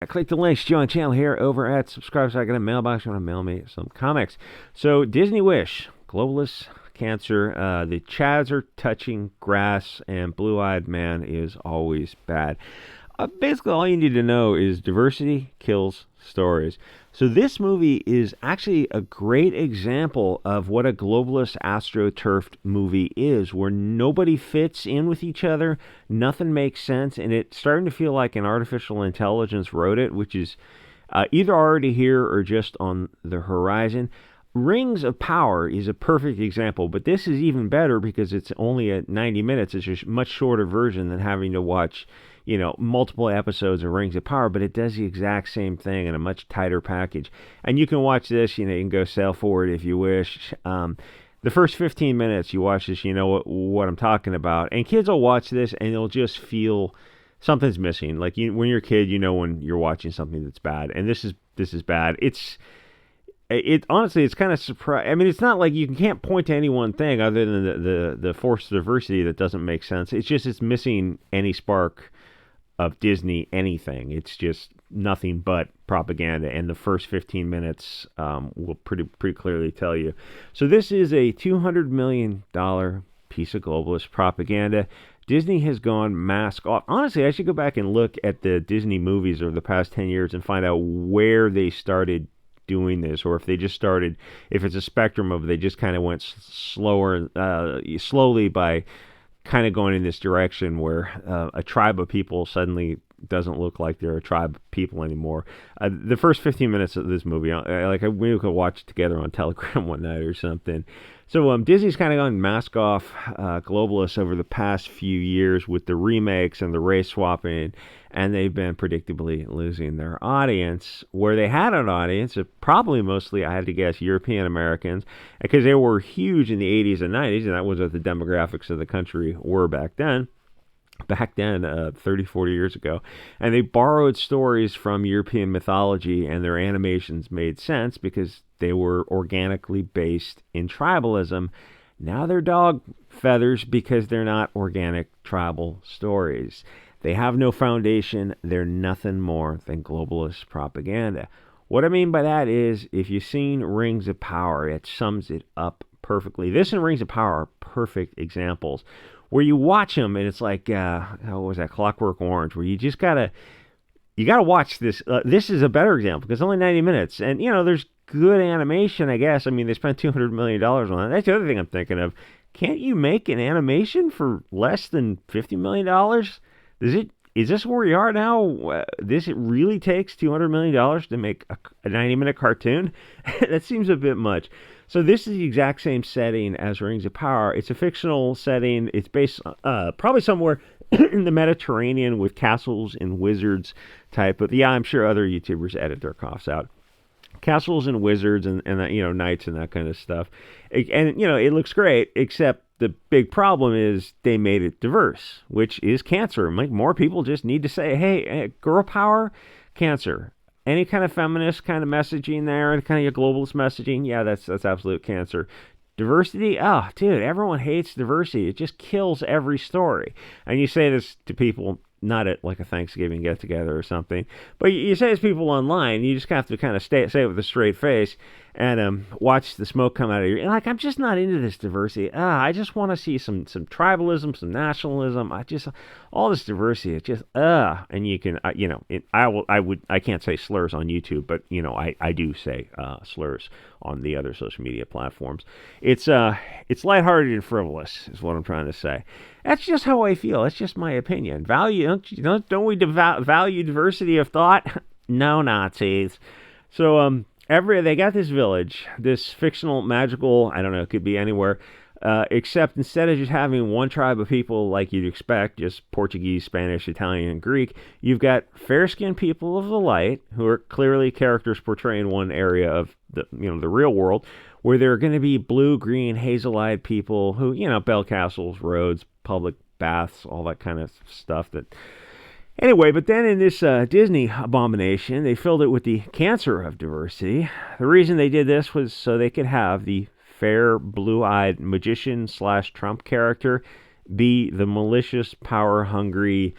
Click the links, join the channel here over at subscribe so I get a mailbox. You want to mail me some comics. So Disney Wish, globalist cancer, the Chads are touching grass, and blue-eyed man is always bad. Basically, all you need to know is diversity kills stories. So this movie is actually a great example of what a globalist astroturfed movie is, where nobody fits in with each other, nothing makes sense, and it's starting to feel like an artificial intelligence wrote it, which is either already here or just on the horizon. Rings of Power is a perfect example, but this is even better because it's only at 90 minutes. It's a much shorter version than having to watch, multiple episodes of Rings of Power, but it does the exact same thing in a much tighter package. And you can watch this, you can go sail forward if you wish. The first 15 minutes you watch this, you know what I'm talking about. And kids will watch this and they'll just feel something's missing. Like when you're a kid, when you're watching something that's bad. And this is bad. It honestly, it's kind of surprising. I mean, it's not like you can't point to any one thing other than the forced diversity that doesn't make sense. It's missing any spark of Disney anything. It's just nothing but propaganda, and the first 15 minutes will pretty clearly tell you. So this is a $200 million piece of globalist propaganda. Disney has gone mask off. Honestly, I should go back and look at the Disney movies over the past 10 years and find out where they started doing this, or if they just started, if it's a spectrum of they just kind of went slowly by kind of going in this direction where a tribe of people suddenly doesn't look like they're a tribe of people anymore. The first 15 minutes of this movie, we could watch it together on Telegram one night or something. So Disney's kind of gone mask off globalists over the past few years with the remakes and the race swapping, and they've been predictably losing their audience. Where they had an audience of probably mostly, I had to guess, European Americans, because they were huge in the 80s and 90s, and that was what the demographics of the country were back then. 30, 40 years ago. And they borrowed stories from European mythology, and their animations made sense because they were organically based in tribalism. Now they're dog feathers because they're not organic tribal stories. They have no foundation. They're nothing more than globalist propaganda. What I mean by that is, if you've seen Rings of Power, it sums it up perfectly. This and Rings of Power are perfect examples where you watch them and it's like, what was that, Clockwork Orange, where you gotta watch this. This is a better example because it's only 90 minutes. And, there's good animation, I guess. I mean, they spent $200 million on it. That's the other thing I'm thinking of. Can't you make an animation for less than $50 million? Is this where we are now? It really takes $200 million to make a 90-minute cartoon? That seems a bit much. So this is the exact same setting as Rings of Power. It's a fictional setting. It's based probably somewhere in the Mediterranean with castles and wizards type. But yeah, I'm sure other YouTubers edit their coughs out. Castles and wizards and knights and that kind of stuff. And it looks great, except the big problem is they made it diverse, which is cancer. More people just need to say, hey, girl power, cancer. Any kind of feminist kind of messaging there, and kind of your globalist messaging, yeah, that's absolute cancer. Diversity, dude, everyone hates diversity. It just kills every story. And you say this to people, not at like a Thanksgiving get-together or something, but you say this to people online, you just have to kind of say it with a straight face and watch the smoke come out of your... I'm just not into this diversity. I just want to see some tribalism, some nationalism. All this diversity, it's just, and you can, I can't say slurs on YouTube, but, I do say slurs on the other social media platforms. It's lighthearted and frivolous is what I'm trying to say. That's just how I feel. That's just my opinion. Don't we value diversity of thought? No, Nazis. So, they got this village, this fictional, magical, I don't know, it could be anywhere, except instead of just having one tribe of people like you'd expect, just Portuguese, Spanish, Italian, and Greek, you've got fair-skinned people of the light, who are clearly characters portraying one area of the real world, where there are going to be blue, green, hazel-eyed people who, build castles, roads, public baths, all that kind of stuff that... Anyway, but then in this Disney abomination, they filled it with the cancer of diversity. The reason they did this was so they could have the fair, blue-eyed magician / Trump character be the malicious, power-hungry,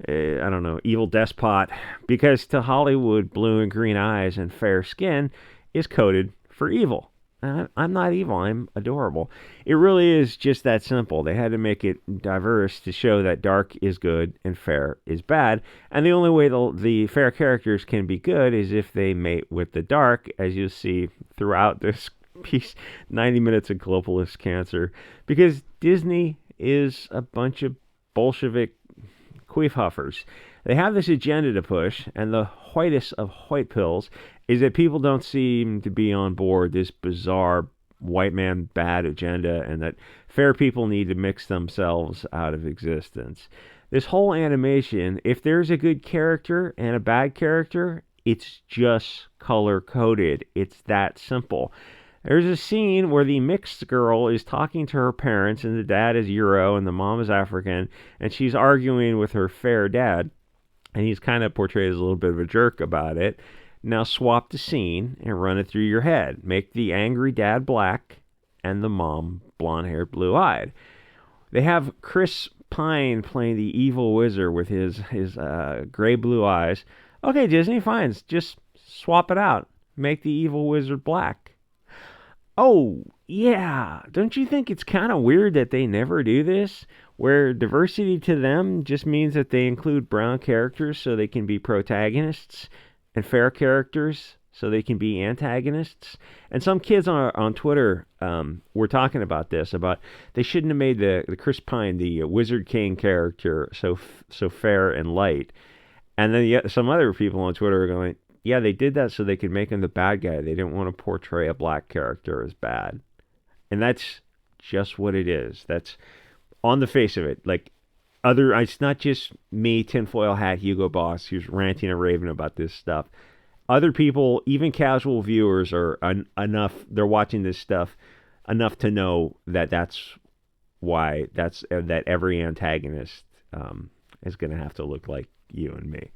I don't know, evil despot, because to Hollywood, blue and green eyes and fair skin is coded for evil. I'm not evil, I'm adorable. It really is just that simple. They had to make it diverse to show that dark is good and fair is bad. And the only way the fair characters can be good is if they mate with the dark, as you see throughout this piece, 90 minutes of globalist cancer. Because Disney is a bunch of Bolshevik queef huffers. They have this agenda to push, and the whitest of white pills is that people don't seem to be on board this bizarre white man bad agenda, and that fair people need to mix themselves out of existence. This whole animation, if there's a good character and a bad character, it's just color coded. It's that simple. There's a scene where the mixed girl is talking to her parents, and the dad is Euro and the mom is African, and she's arguing with her fair dad, and he's kind of portrayed as a little bit of a jerk about it. Now swap the scene and run it through your head. Make the angry dad black and the mom blonde-haired, blue-eyed. They have Chris Pine playing the evil wizard with his gray-blue eyes. Okay, Disney, fine. Just swap it out. Make the evil wizard black. Oh, yeah. Don't you think it's kind of weird that they never do this? Where diversity to them just means that they include brown characters so they can be protagonists, and fair characters so they can be antagonists. And some kids on Twitter were talking about this, about they shouldn't have made the Chris Pine, the Wizard King character, so fair and light. And then some other people on Twitter are going, yeah, they did that so they could make him the bad guy. They didn't want to portray a black character as bad. And that's just what it is. That's on the face of it. Like, it's not just me, tinfoil hat Hugo Boss, who's ranting and raving about this stuff. Other people, even casual viewers, are enough. They're watching this stuff enough to know that that's why that every antagonist is going to have to look like you and me.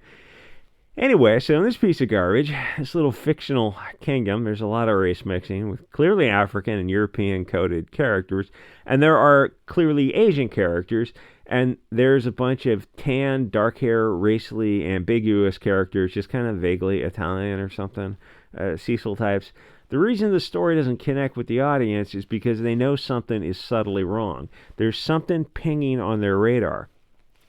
Anyway, so in this piece of garbage, this little fictional kingdom, there's a lot of race mixing with clearly African and European coded characters, and there are clearly Asian characters, and there's a bunch of tan, dark hair, racially ambiguous characters, just kind of vaguely Italian or something, Cecil types. The reason the story doesn't connect with the audience is because they know something is subtly wrong. There's something pinging on their radar.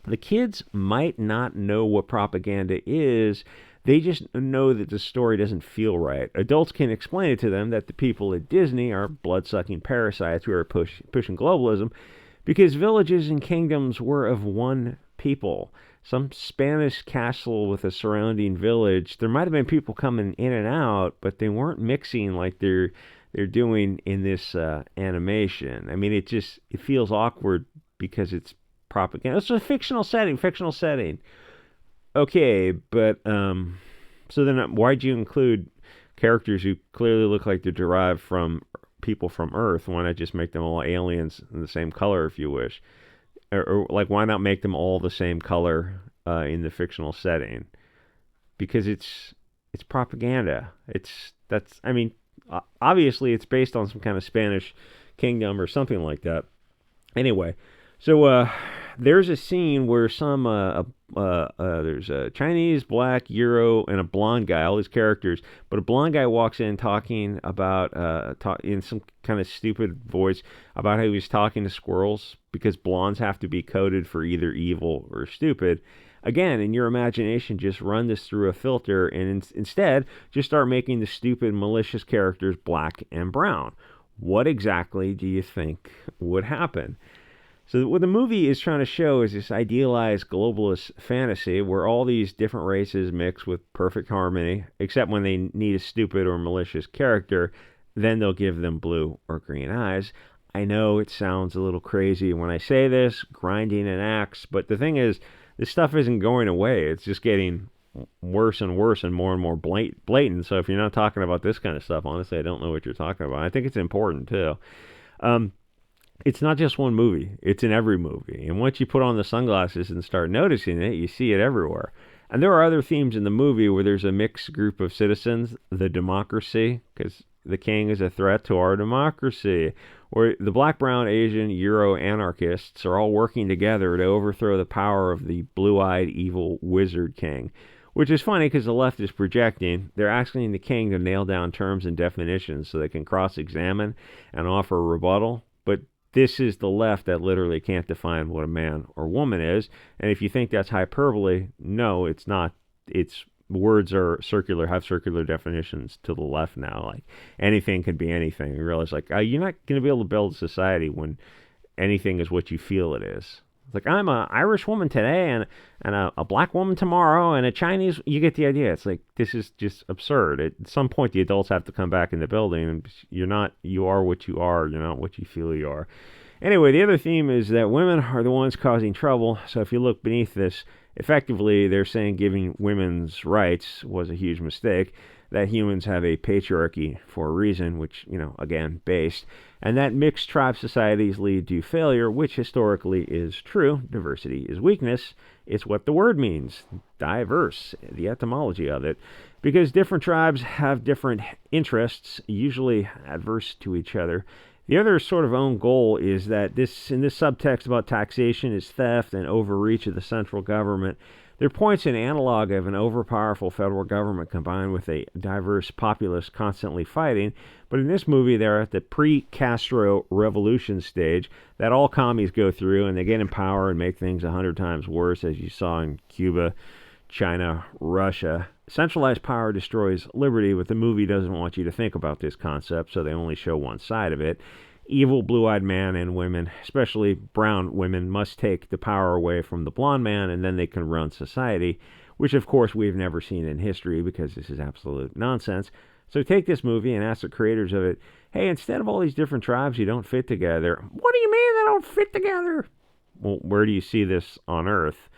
The kids might not know what propaganda is. They just know that the story doesn't feel right. Adults can explain it to them that the people at Disney are blood-sucking parasites who are pushing globalism because villages and kingdoms were of one people. Some Spanish castle with a surrounding village, there might have been people coming in and out, but they weren't mixing like they're doing in this animation. I mean, it feels awkward because it's propaganda. It's a fictional setting. Okay, but so then why'd you include characters who clearly look like they're derived from people from Earth? Why not just make them all aliens in the same color, if you wish? Or like, why not make them all the same color in the fictional setting? Because it's propaganda. Obviously it's based on some kind of Spanish kingdom or something like that. Anyway, so there's a scene where there's a Chinese, black, Euro, and a blonde guy, all these characters, but a blonde guy walks in talking about, in some kind of stupid voice, about how he was talking to squirrels, because blondes have to be coded for either evil or stupid. Again, in your imagination, just run this through a filter, and instead, just start making the stupid, malicious characters black and brown. What exactly do you think would happen? So what the movie is trying to show is this idealized globalist fantasy where all these different races mix with perfect harmony, except when they need a stupid or malicious character, then they'll give them blue or green eyes. I know it sounds a little crazy when I say this, grinding an axe, but the thing is, this stuff isn't going away. It's just getting worse and worse and more blatant. So if you're not talking about this kind of stuff, honestly, I don't know what you're talking about. I think it's important, too. It's not just one movie. It's in every movie. And once you put on the sunglasses and start noticing it, you see it everywhere. And there are other themes in the movie where there's a mixed group of citizens, the democracy, because the king is a threat to our democracy. Where the black, brown, Asian, Euro anarchists are all working together to overthrow the power of the blue-eyed evil wizard king. Which is funny because the left is projecting. They're asking the king to nail down terms and definitions so they can cross-examine and offer a rebuttal. But this is the left that literally can't define what a man or woman is. And if you think that's hyperbole, no, it's not. It's words are circular, have circular definitions to the left now. Like anything could be anything. You realize like you're not going to be able to build a society when anything is what you feel it is. It's like I'm a Irish woman today and a black woman tomorrow and a Chinese. You get the idea. It's like this is just absurd. At some point, the adults have to come back in the building. And you're not. You are what you are. You're not what you feel you are. Anyway, the other theme is that women are the ones causing trouble. So if you look beneath this, effectively they're saying giving women's rights was a huge mistake. That humans have a patriarchy for a reason, which, again, based. And that mixed tribe societies lead to failure, which historically is true. Diversity is weakness. It's what the word means. Diverse, the etymology of it. Because different tribes have different interests, usually adverse to each other. The other sort of own goal is that in this subtext about taxation is theft and overreach of the central government. There points an analog of an overpowerful federal government combined with a diverse populace constantly fighting. But in this movie, they're at the pre-Castro revolution stage that all commies go through, and they get in power and make things 100 times worse, as you saw in Cuba, China, Russia. Centralized power destroys liberty, but the movie doesn't want you to think about this concept, so they only show one side of it. Evil blue-eyed man and women, especially brown women, must take the power away from the blonde man, and then they can run society, which of course we've never seen in history because this is absolute nonsense. So take this movie and ask the creators of it, hey, instead of all these different tribes you don't fit together, what do you mean they don't fit together? Well, where do you see this on Earth?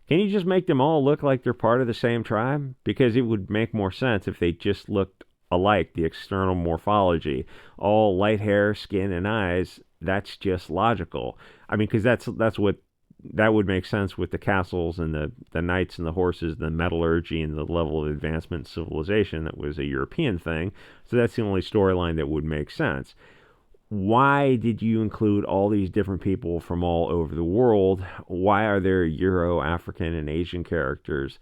Can you just make them all look like they're part of the same tribe? Because it would make more sense if they just looked alike, the external morphology, all light hair, skin, and eyes. That's just logical. I mean, because that would make sense with the castles and the knights and the horses, the metallurgy and the level of advancement in civilization that was a European thing. So that's the only storyline that would make sense. Why did you include all these different people from all over the world? Why are there Euro, African, and Asian characters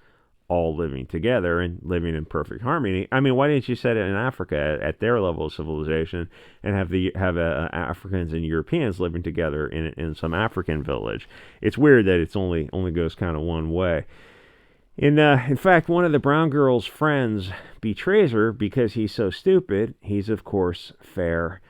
all living together and living in perfect harmony? I mean, why didn't you set it in Africa at their level of civilization and have Africans and Europeans living together in some African village? It's weird that it's only goes kind of one way. In fact, one of the brown girl's friends betrays her because he's so stupid. He's of course fair.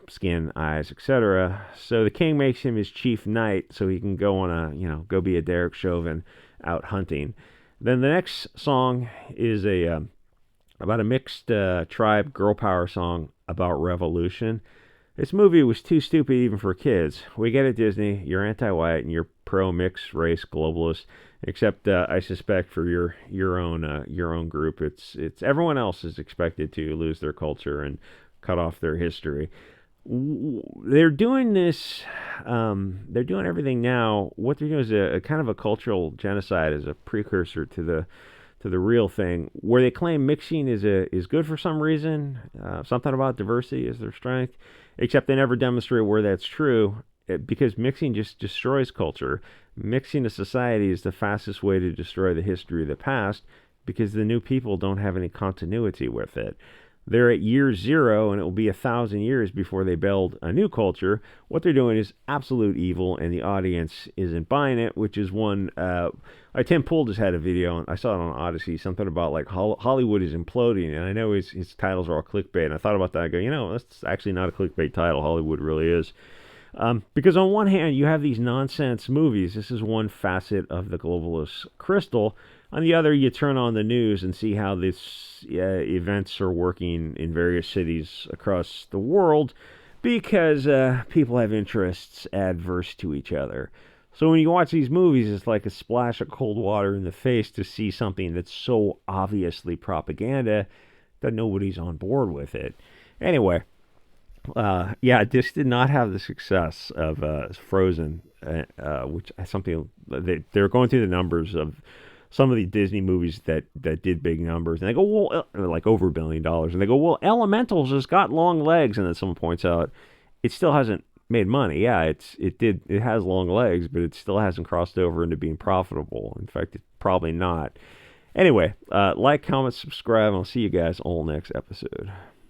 Skin, eyes, etc. So the king makes him his chief knight so he can go on go be a Derek Chauvin out hunting. Then the next song is about a mixed tribe girl power song about revolution. This movie was too stupid even for kids. We get it, Disney. You're anti-white and you're pro-mixed race globalist. Except I suspect for your own group, it's everyone else is expected to lose their culture and cut off their history. They're doing this. They're doing everything now. What they're doing is a kind of a cultural genocide as a precursor to the real thing, where they claim mixing is good for some reason. Something about diversity is their strength, except they never demonstrate where that's true. Because mixing just destroys culture. Mixing a society is the fastest way to destroy the history of the past because the new people don't have any continuity with it. They're at year zero, and it will be 1,000 years before they build a new culture. What they're doing is absolute evil, and the audience isn't buying it, which is one... Tim Pool just had a video, and I saw it on Odyssey, something about, like, Hollywood is imploding, and I know his titles are all clickbait, and I thought about that. I go, that's actually not a clickbait title. Hollywood really is. Because on one hand, you have these nonsense movies. This is one facet of the globalist crystal. On the other, you turn on the news and see how these events are working in various cities across the world because people have interests adverse to each other. So when you watch these movies, it's like a splash of cold water in the face to see something that's so obviously propaganda that nobody's on board with it. Anyway, this did not have the success of Frozen, which something they're going through the numbers of some of the Disney movies that did big numbers, and they go, well, like over $1 billion, and they go, well, Elementals has got long legs, and then someone points out it still hasn't made money. Yeah, it has long legs, but it still hasn't crossed over into being profitable. In fact, it's probably not. Anyway, like, comment, subscribe, and I'll see you guys all next episode.